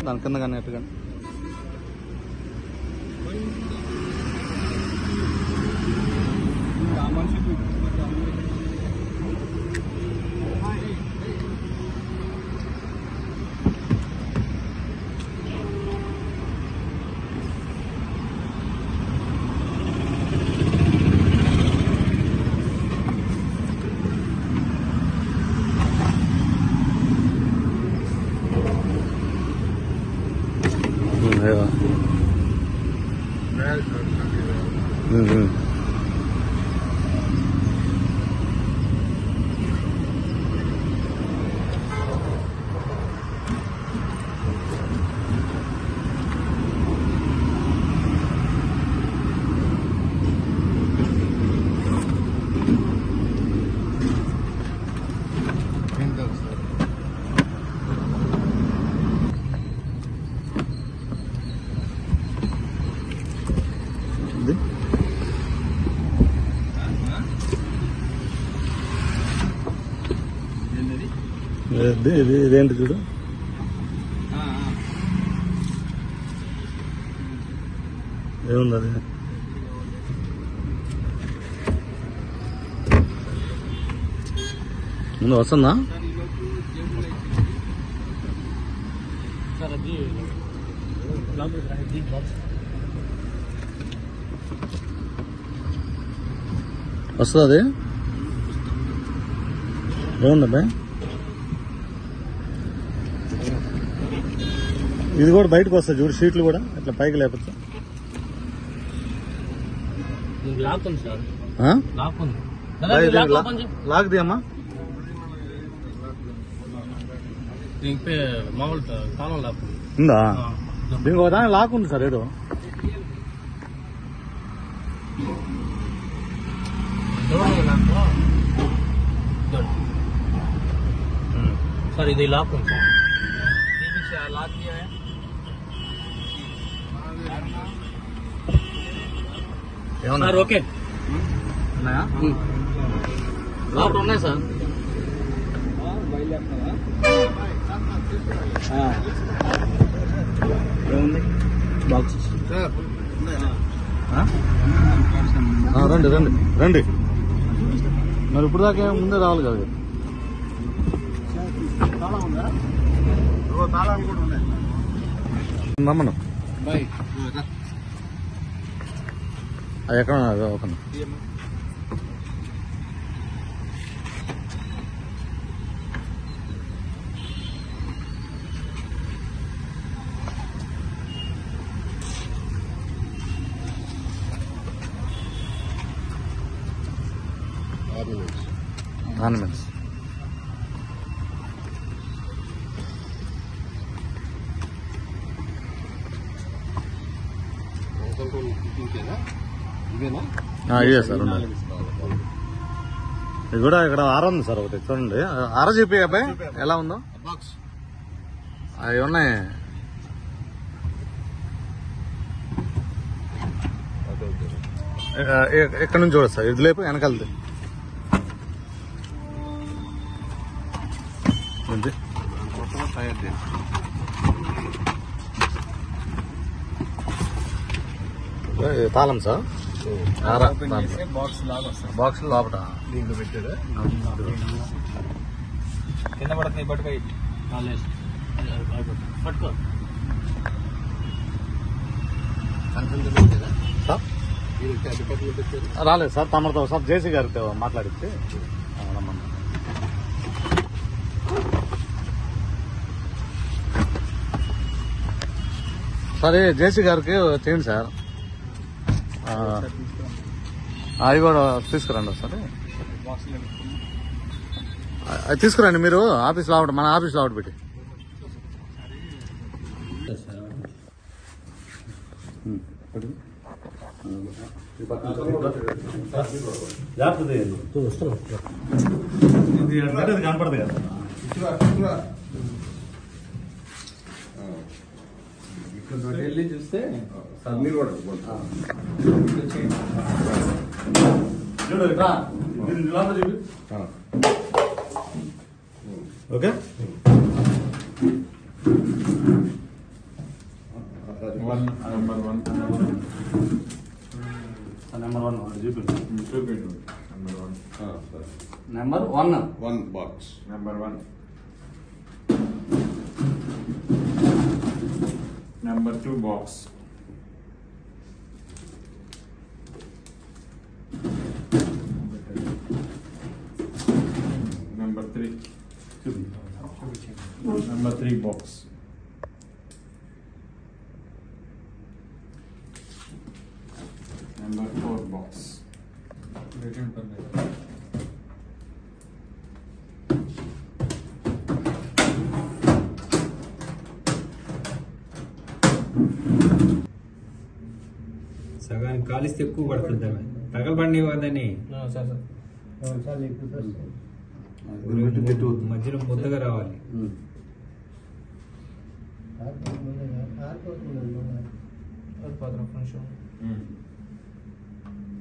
దాని కింద కానీ ఎట్టు కానీ ఇదేంటి చూడు ఏముంది అది ముందు వస్తుందా వస్తుంది అది ఏముందబ్బా ఇది కూడా బయటకు వస్తుంది చూడు షీట్లు కూడా ఇట్లా పైకి లేకపోతే లాక్ దియమ్మా ఉందా దీనికి ఒక దాని లాక్ ఉంది సార్ ఏడు సార్ ఇది లాక్ ఉంది సార్ లాక్ दिया है సార్ ఓకే ఉన్నాయా లాక్ ఉన్నాయి సార్ ఏముంది బాక్స్ రండి రండి రండి మరి ఇప్పుడు దాకా ముందే రావాలి కదా నమ్మను అది ఎక్కడ ఒక ఆర్నమెంట్స్ ఇదే సార్ ఇది కూడా ఇక్కడ ఆర ఉంది సార్ ఒకటి చూడండి ఆర చెప్పి అబ్బాయి ఎలా ఉందో అవి ఉన్నాయి ఎక్కడి నుంచి చూడదు సార్ ఇది లేపు వెనకాలది తాళం సార్ బాక్స్ లోపల దీంట్లో పెట్టాడు కింద పడుతుంది పట్టుకో పట్టుకో రాలేదు సార్ తమరితో సార్ జేసీ గారితో మాట్లాడితే రమ్మన్నా సరే జేసీ గారికి చేయండి సార్ అవి కూడా తీసుకురండి ఒకసారి అది తీసుకురండి మీరు ఆఫీస్లో ఆవిడ మన ఆఫీస్లో ఆవిడ పెట్టి కనపడదు కదా వెళ్ళి చూస్తే okay number 1. 1 box. Number 1. Number 2 box. Number 3. Number 3 box. Number 4 box. సగానికి కాలిస్తే ఎక్కువ పడుతుంది తగలబడి వద్దని సార్ మధ్యలో ముద్దగా రావాలి. కొంచెం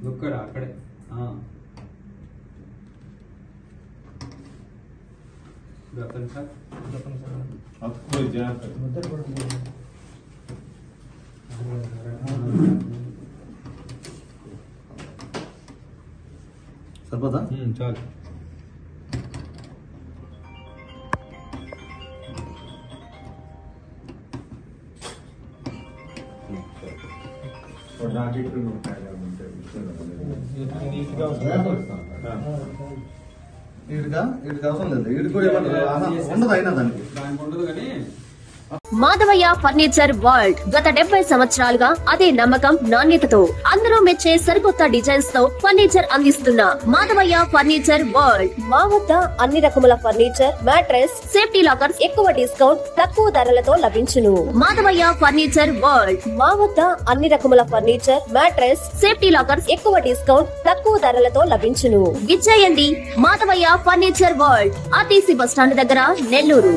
దుక్కడా అక్కడే చెప్పండి సార్. आपको जाकर సరిపోతా? చాలు. और आगे फिर उठाया వీడికి అవసరం లేదు. వీడికి కూడా ఉండదు అయినా దానికి. దానికి ఉండదు కానీ మాధవయ్య ఫర్నిచర్ వరల్డ్ గత 70 సంవత్సరాలుగా అదే నమ్మకం నాణ్యతతో అందరూ మెచ్చే సరికొత్త డిజైన్స్ తో ఫర్నిచర్ అందిస్తున్న మాధవయ్య ఫర్నిచర్ వరల్డ్. మా వద్ద అన్ని రకముల ఫర్నిచర్, మ్యాట్రెస్, సేఫ్టీ లాకర్స్ ఎక్కువ డిస్కౌంట్, తక్కువ ధరలతో లభించును. Madhavayya furniture world. మా వద్ద అన్ని రకముల ఫర్నిచర్, మ్యాట్రెస్, సేఫ్టీ లాకర్స్ ఎక్కువ డిస్కౌంట్, తక్కువ ధరలతో లభించును. విచ్చేయండి Madhavayya furniture world, RTC bus stand దగ్గర, నెల్లూరు.